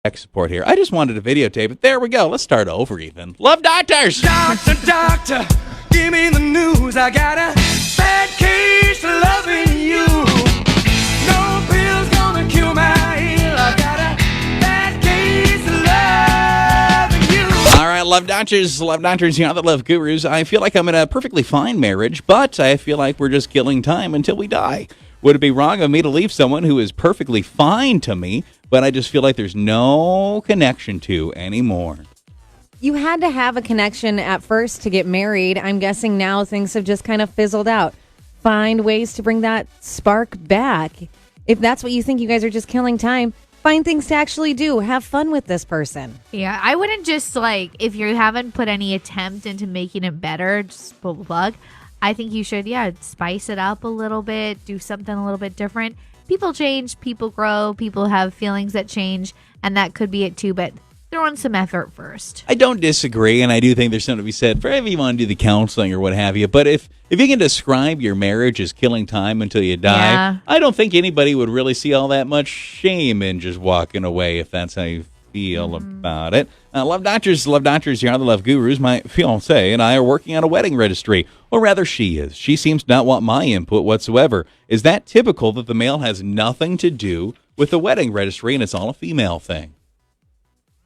tech support here. I just wanted to videotape it. There we go. Let's start over even. Love doctors! Doctor, doctor, give me the news. I got a bad case of loving you. No pill's gonna cure my ill. I got a bad case of loving you. All right, love doctors, you know, the love gurus. I feel like I'm in a perfectly fine marriage, but I feel like we're just killing time until we die. Would it be wrong of me to leave someone who is perfectly fine to me, but I just feel like there's no connection to anymore? You had to have a connection at first to get married. I'm guessing now things have just kind of fizzled out. Find ways to bring that spark back. If that's what you think, you guys are just killing time, find things to actually do. Have fun with this person. Yeah, I wouldn't just if you haven't put any attempt into making it better, just pull the plug. I think you should, spice it up a little bit, do something a little bit different. People change, people grow, people have feelings that change, and that could be it too, but throw in some effort first. I don't disagree, and I do think there's something to be said for if you want to do the counseling or what have you. But if you can describe your marriage as killing time until you die, Yeah. I don't think anybody would really see all that much shame in just walking away if that's how you feel about it. Love doctors, you are the love gurus. My fiance and I are working on a wedding registry, or rather she is. She seems to not want my input whatsoever. Is that typical that the male has nothing to do with the wedding registry and it's all a female thing?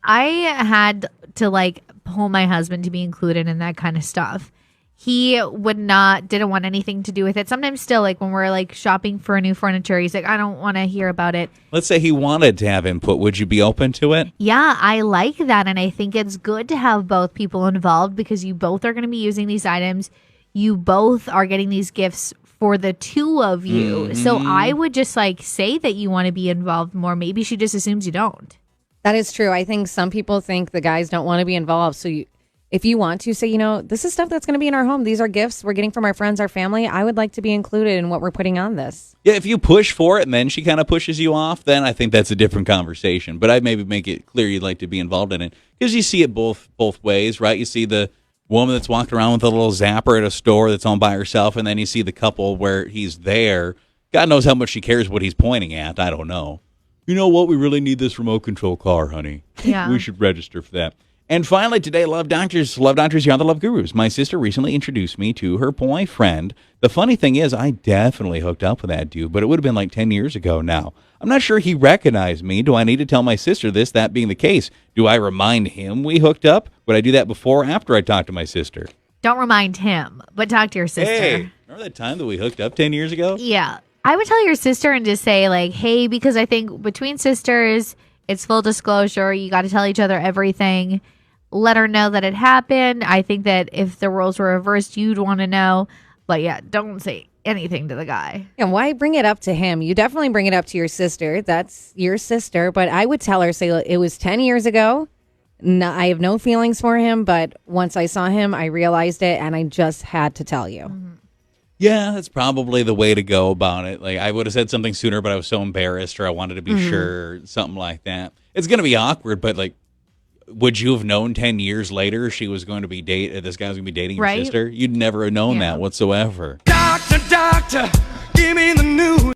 I had to pull my husband to be included in that kind of stuff. He didn't want anything to do with it. Sometimes still, when we're shopping for new furniture, he's like, I don't want to hear about it. Let's say he wanted to have input. Would you be open to it? Yeah, I like that. And I think it's good to have both people involved because you both are going to be using these items. You both are getting these gifts for the two of you. Mm-hmm. So I would just say that you want to be involved more. Maybe she just assumes you don't. That is true. I think some people think the guys don't want to be involved. So if you want to say, this is stuff that's going to be in our home. These are gifts we're getting from our friends, our family. I would like to be included in what we're putting on this. Yeah, if you push for it and then she kind of pushes you off, then I think that's a different conversation. But I'd maybe make it clear you'd like to be involved in it because you see it both ways, right? You see the woman that's walking around with a little zapper at a store that's on by herself, and then you see the couple where he's there. God knows how much she cares what he's pointing at. I don't know. You know what? We really need this remote control car, honey. Yeah. We should register for that. And finally, today, love doctors, you're the love gurus. My sister recently introduced me to her boyfriend. The funny thing is, I definitely hooked up with that dude, but it would have been 10 years ago now. I'm not sure he recognized me. Do I need to tell my sister this, that being the case? Do I remind him we hooked up? Would I do that before or after I talk to my sister? Don't remind him, but talk to your sister. Hey, remember that time that we hooked up 10 years ago? Yeah. I would tell your sister and just say, hey, because I think between sisters, it's full disclosure. You got to tell each other everything. Let her know that it happened. I think that if the roles were reversed, you'd want to know. But yeah, don't say anything to the guy. And why bring it up to him? You definitely bring it up to your sister. That's your sister. But I would tell her, say, it was 10 years ago. No, I have no feelings for him. But once I saw him, I realized it. And I just had to tell you. Mm-hmm. Yeah, that's probably the way to go about it. I would have said something sooner, but I was so embarrassed or I wanted to be sure, something like that. It's going to be awkward, but would you have known 10 years later this guy was going to be dating your Right? sister? You'd never have known that whatsoever. Doctor, doctor, give me the news.